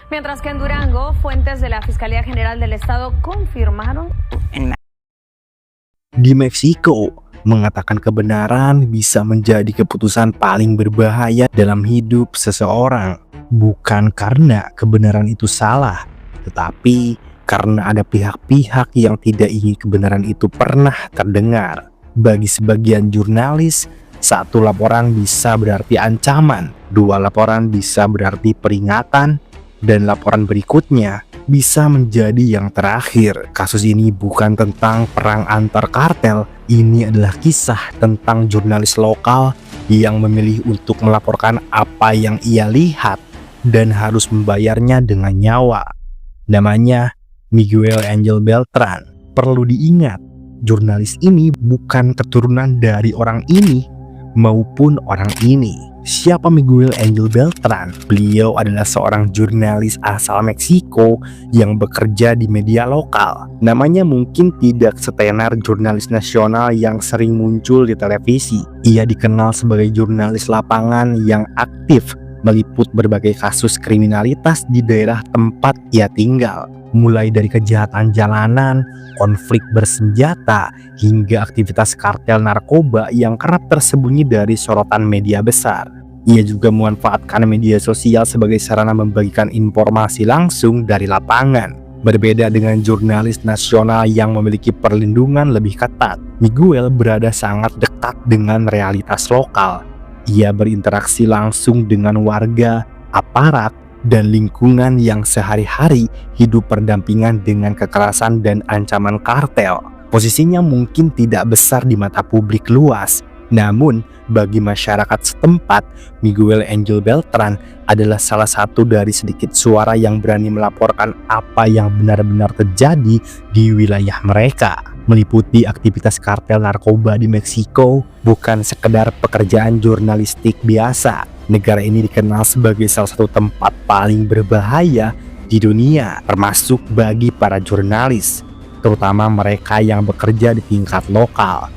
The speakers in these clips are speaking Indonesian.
Mientras que en Durango, fuentes de la Fiscalía General del Estado confirmaron. Di Meksiko, mengatakan kebenaran bisa menjadi keputusan paling berbahaya dalam hidup seseorang. Bukan karena kebenaran itu salah, tetapi karena ada pihak-pihak yang tidak ingin kebenaran itu pernah terdengar. Bagi sebagian jurnalis, satu laporan bisa berarti ancaman, dua laporan bisa berarti peringatan, dan laporan berikutnya bisa menjadi yang terakhir. Kasus ini bukan tentang perang antar kartel, ini adalah kisah tentang jurnalis lokal yang memilih untuk melaporkan apa yang ia lihat dan harus membayarnya dengan nyawa. Namanya Miguel Angel Beltran. Perlu diingat, jurnalis ini bukan keturunan dari orang ini maupun orang ini. Siapa Miguel Angel Beltran? Beliau adalah seorang jurnalis asal Meksiko yang bekerja di media lokal. Namanya mungkin tidak setenar jurnalis nasional yang sering muncul di televisi. Ia dikenal sebagai jurnalis lapangan yang aktif meliput berbagai kasus kriminalitas di daerah tempat ia tinggal. Mulai dari kejahatan jalanan, konflik bersenjata, hingga aktivitas kartel narkoba yang kerap tersembunyi dari sorotan media besar. Ia juga memanfaatkan media sosial sebagai sarana membagikan informasi langsung dari lapangan. Berbeda dengan jurnalis nasional yang memiliki perlindungan lebih ketat, Miguel berada sangat dekat dengan realitas lokal. Ia berinteraksi langsung dengan warga, aparat, dan lingkungan yang sehari-hari hidup berdampingan dengan kekerasan dan ancaman kartel. Posisinya mungkin tidak besar di mata publik luas, namun bagi masyarakat setempat, Miguel Angel Beltran adalah salah satu dari sedikit suara yang berani melaporkan apa yang benar-benar terjadi di wilayah mereka. Meliputi aktivitas kartel narkoba di Meksiko bukan sekedar pekerjaan jurnalistik biasa. Negara ini dikenal sebagai salah satu tempat paling berbahaya di dunia, termasuk bagi para jurnalis, terutama mereka yang bekerja di tingkat lokal.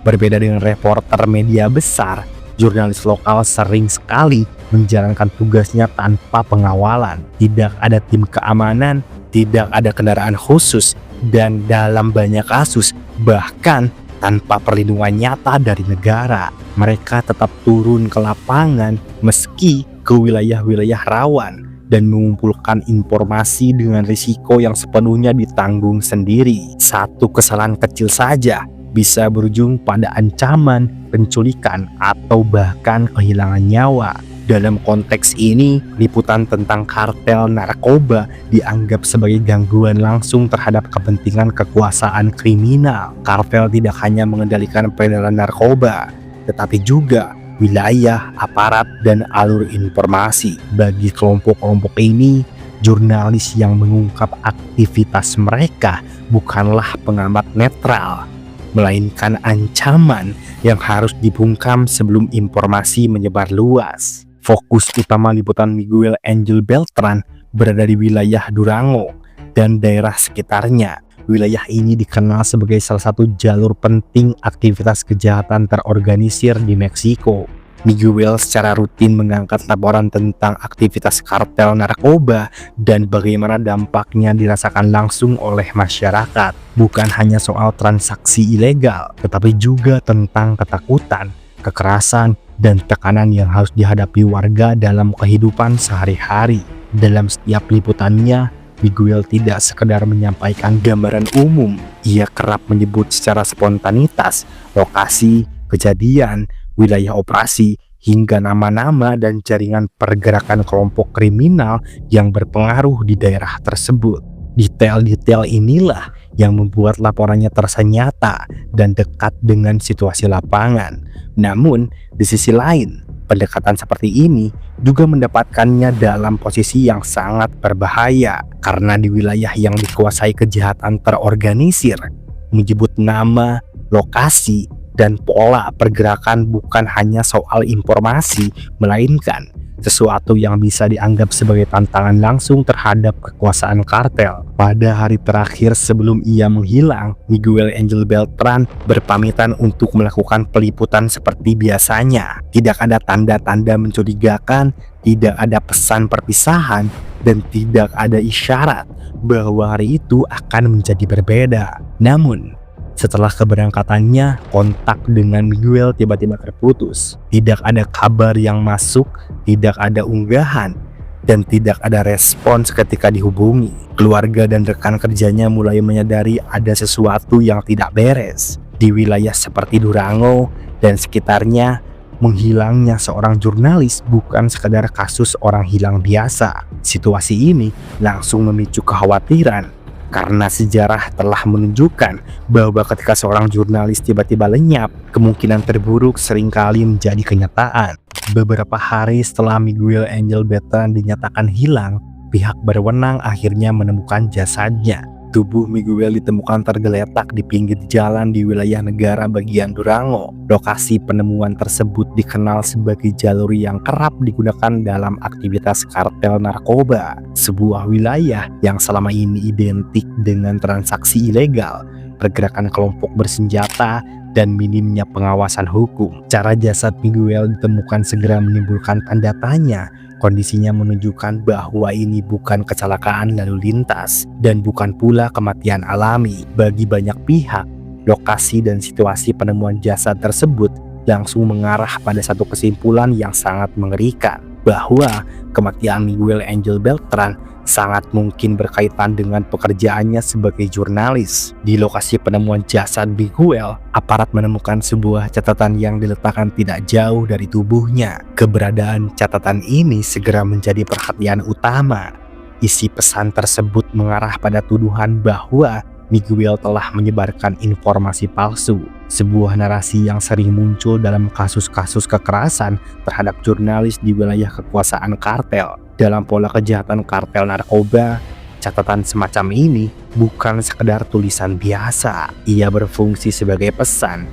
Berbeda dengan reporter media besar, jurnalis lokal sering sekali menjalankan tugasnya tanpa pengawalan. Tidak ada tim keamanan, tidak ada kendaraan khusus, dan dalam banyak kasus bahkan tanpa perlindungan nyata dari negara. Mereka tetap turun ke lapangan meski ke wilayah-wilayah rawan dan mengumpulkan informasi dengan risiko yang sepenuhnya ditanggung sendiri. Satu kesalahan kecil saja bisa berujung pada ancaman, penculikan, atau bahkan kehilangan nyawa. Dalam konteks ini, liputan tentang kartel narkoba dianggap sebagai gangguan langsung terhadap kepentingan kekuasaan kriminal. Kartel tidak hanya mengendalikan peredaran narkoba, tetapi juga wilayah, aparat, dan alur informasi. Bagi kelompok-kelompok ini, jurnalis yang mengungkap aktivitas mereka bukanlah pengamat netral, melainkan ancaman yang harus dibungkam sebelum informasi menyebar luas. Fokus utama liputan Miguel Angel Beltran berada di wilayah Durango dan daerah sekitarnya. Wilayah ini dikenal sebagai salah satu jalur penting aktivitas kejahatan terorganisir di Meksiko. Miguel secara rutin mengangkat laporan tentang aktivitas kartel narkoba dan bagaimana dampaknya dirasakan langsung oleh masyarakat. Bukan hanya soal transaksi ilegal, tetapi juga tentang ketakutan, kekerasan, dan tekanan yang harus dihadapi warga dalam kehidupan sehari-hari. Dalam setiap liputannya, Miguel tidak sekedar menyampaikan gambaran umum. Ia kerap menyebut secara spontanitas lokasi, kejadian, wilayah operasi, hingga nama-nama dan jaringan pergerakan kelompok kriminal yang berpengaruh di daerah tersebut. Detail-detail inilah yang membuat laporannya terasa nyata dan dekat dengan situasi lapangan. Namun, di sisi lain, pendekatan seperti ini juga mendapatkannya dalam posisi yang sangat berbahaya karena di wilayah yang dikuasai kejahatan terorganisir, menyebut nama, lokasi, dan pola pergerakan bukan hanya soal informasi, melainkan sesuatu yang bisa dianggap sebagai tantangan langsung terhadap kekuasaan kartel. Pada hari terakhir sebelum ia menghilang, Miguel Angel Beltran berpamitan untuk melakukan peliputan seperti biasanya. Tidak ada tanda-tanda mencurigakan, tidak ada pesan perpisahan, dan tidak ada isyarat bahwa hari itu akan menjadi berbeda. Namun, setelah keberangkatannya, kontak dengan Miguel tiba-tiba terputus. Tidak ada kabar yang masuk, tidak ada unggahan, dan tidak ada respons ketika dihubungi. Keluarga dan rekan kerjanya mulai menyadari ada sesuatu yang tidak beres. Di wilayah seperti Durango dan sekitarnya, menghilangnya seorang jurnalis bukan sekadar kasus orang hilang biasa. Situasi ini langsung memicu kekhawatiran karena sejarah telah menunjukkan bahwa ketika seorang jurnalis tiba-tiba lenyap, kemungkinan terburuk seringkali menjadi kenyataan. Beberapa hari setelah Miguel Angel Beltran dinyatakan hilang, pihak berwenang akhirnya menemukan jasadnya. Tubuh Miguel ditemukan tergeletak di pinggir jalan di wilayah negara bagian Durango. Lokasi penemuan tersebut dikenal sebagai jalur yang kerap digunakan dalam aktivitas kartel narkoba, sebuah wilayah yang selama ini identik dengan transaksi ilegal, pergerakan kelompok bersenjata, dan minimnya pengawasan hukum. Cara jasad Miguel ditemukan segera menimbulkan tanda tanya. Kondisinya menunjukkan bahwa ini bukan kecelakaan lalu lintas dan bukan pula kematian alami. Bagi banyak pihak, lokasi dan situasi penemuan jasad tersebut langsung mengarah pada satu kesimpulan yang sangat mengerikan, bahwa kematian Miguel Angel Beltran sangat mungkin berkaitan dengan pekerjaannya sebagai jurnalis. Di lokasi penemuan jasad Miguel, aparat menemukan sebuah catatan yang diletakkan tidak jauh dari tubuhnya. Keberadaan catatan ini segera menjadi perhatian utama. Isi pesan tersebut mengarah pada tuduhan bahwa Miguel telah menyebarkan informasi palsu, sebuah narasi yang sering muncul dalam kasus-kasus kekerasan terhadap jurnalis di wilayah kekuasaan kartel. Dalam pola kejahatan kartel narkoba, catatan semacam ini bukan sekedar tulisan biasa. Ia berfungsi sebagai pesan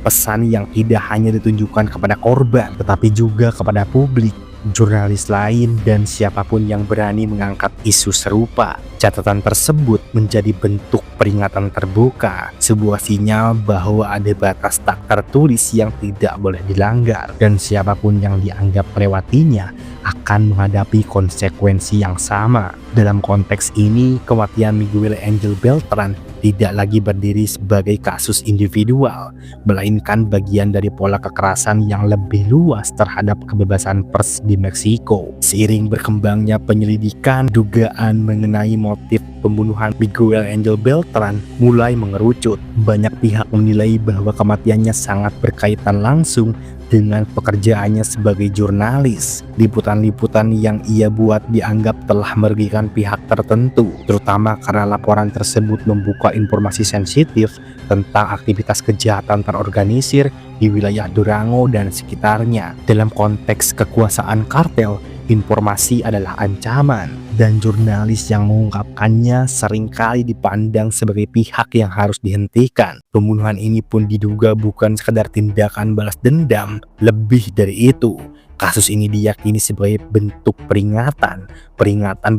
yang tidak hanya ditunjukkan kepada korban, tetapi juga kepada publik, jurnalis lain, dan siapapun yang berani mengangkat isu serupa. Catatan tersebut menjadi bentuk peringatan terbuka, sebuah sinyal bahwa ada batas tak tertulis yang tidak boleh dilanggar, dan siapapun yang dianggap melewatinya akan menghadapi konsekuensi yang sama. Dalam konteks ini, kematian Miguel Angel Beltran tidak lagi berdiri sebagai kasus individual, melainkan bagian dari pola kekerasan yang lebih luas terhadap kebebasan pers di Meksiko. Seiring berkembangnya penyelidikan, dugaan mengenai motif pembunuhan Miguel Angel Beltran mulai mengerucut. Banyak pihak menilai bahwa kematiannya sangat berkaitan langsung dengan pekerjaannya sebagai jurnalis. Liputan-liputan yang ia buat dianggap telah merugikan pihak tertentu, terutama karena laporan tersebut membuka informasi sensitif tentang aktivitas kejahatan terorganisir di wilayah Durango dan sekitarnya. Dalam konteks kekuasaan kartel, informasi adalah ancaman, dan jurnalis yang mengungkapkannya seringkali dipandang sebagai pihak yang harus dihentikan. Pembunuhan ini pun diduga bukan sekedar tindakan balas dendam, lebih dari itu. Kasus ini diyakini sebagai bentuk peringatan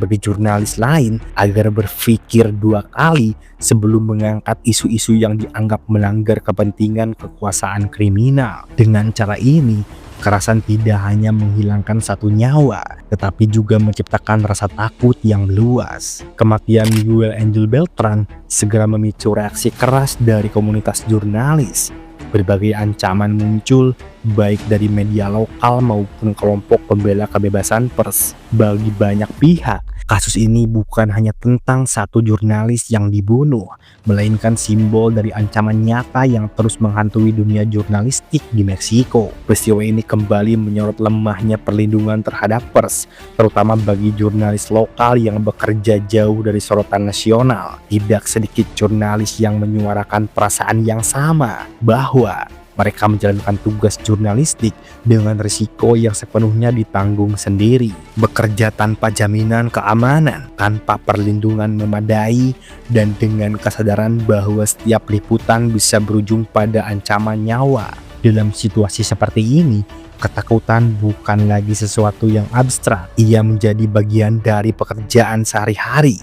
bagi jurnalis lain agar berpikir dua kali sebelum mengangkat isu-isu yang dianggap melanggar kepentingan kekuasaan kriminal. Dengan cara ini, kekerasan tidak hanya menghilangkan satu nyawa, tetapi juga menciptakan rasa takut yang luas. Kematian Miguel Angel Beltran segera memicu reaksi keras dari komunitas jurnalis. Berbagai ancaman muncul, baik dari media lokal maupun kelompok pembela kebebasan pers. Bagi banyak pihak, kasus ini bukan hanya tentang satu jurnalis yang dibunuh, melainkan simbol dari ancaman nyata yang terus menghantui dunia jurnalistik di Meksiko. Peristiwa ini kembali menyorot lemahnya perlindungan terhadap pers, terutama bagi jurnalis lokal yang bekerja jauh dari sorotan nasional. Tidak sedikit jurnalis yang menyuarakan perasaan yang sama, bahwa mereka menjalankan tugas jurnalistik dengan risiko yang sepenuhnya ditanggung sendiri, bekerja tanpa jaminan keamanan, tanpa perlindungan memadai, dan dengan kesadaran bahwa setiap liputan bisa berujung pada ancaman nyawa. Dalam situasi seperti ini, Ketakutan bukan lagi sesuatu yang abstrak, ia menjadi bagian dari pekerjaan sehari-hari.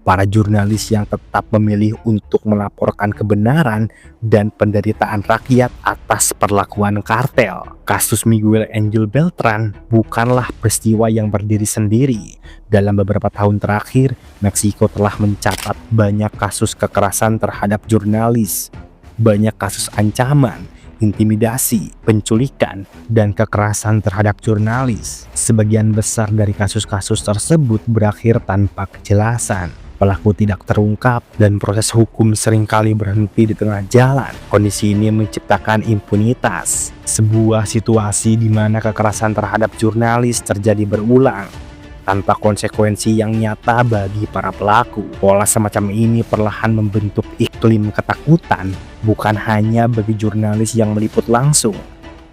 Para jurnalis yang tetap memilih untuk melaporkan kebenaran dan penderitaan rakyat atas perlakuan kartel. Kasus Miguel Angel Beltran bukanlah peristiwa yang berdiri sendiri. Dalam beberapa tahun terakhir, Meksiko telah mencatat banyak kasus kekerasan terhadap jurnalis, banyak kasus ancaman, intimidasi, penculikan, dan kekerasan terhadap jurnalis. Sebagian besar dari kasus-kasus tersebut berakhir tanpa kejelasan. Pelaku tidak terungkap dan proses hukum seringkali berhenti di tengah jalan. Kondisi ini menciptakan impunitas, sebuah situasi di mana kekerasan terhadap jurnalis terjadi berulang tanpa konsekuensi yang nyata bagi para pelaku. Pola semacam ini perlahan membentuk iklim ketakutan bukan hanya bagi jurnalis yang meliput langsung,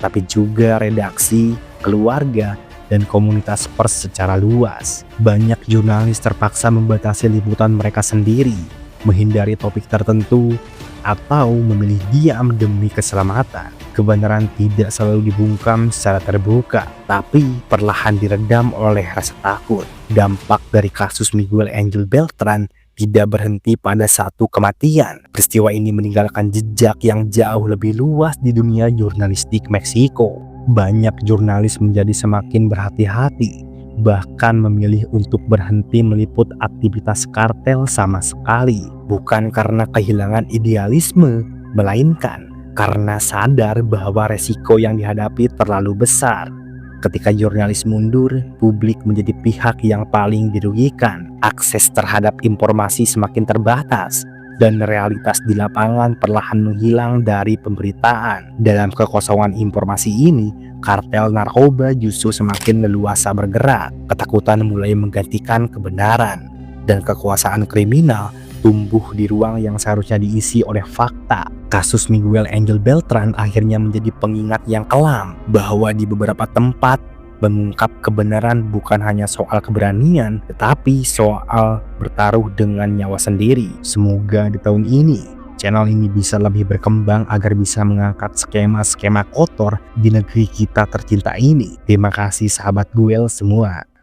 tapi juga redaksi, keluarga, dan komunitas pers secara luas. Banyak jurnalis terpaksa membatasi liputan mereka sendiri, menghindari topik tertentu, atau memilih diam demi keselamatan. Kebenaran tidak selalu dibungkam secara terbuka, tapi perlahan diredam oleh rasa takut. Dampak dari kasus Miguel Angel Beltran tidak berhenti pada satu kematian. Peristiwa ini meninggalkan jejak yang jauh lebih luas di dunia jurnalistik Meksiko. Banyak jurnalis menjadi semakin berhati-hati, bahkan memilih untuk berhenti meliput aktivitas kartel sama sekali. Bukan karena kehilangan idealisme, melainkan karena sadar bahwa resiko yang dihadapi terlalu besar. Ketika jurnalis mundur, publik menjadi pihak yang paling dirugikan. Akses terhadap informasi semakin terbatas, dan realitas di lapangan perlahan menghilang dari pemberitaan. Dalam kekosongan informasi ini, kartel narkoba justru semakin leluasa bergerak. Ketakutan mulai menggantikan kebenaran, dan kekuasaan kriminal tumbuh di ruang yang seharusnya diisi oleh fakta. Kasus Miguel Angel Beltran akhirnya menjadi pengingat yang kelam bahwa di beberapa tempat mengungkap kebenaran bukan hanya soal keberanian, tetapi soal bertaruh dengan nyawa sendiri. Semoga di tahun ini channel ini bisa lebih berkembang agar bisa mengangkat skema-skema kotor di negeri kita tercinta ini. Terima kasih sahabat Guel semua.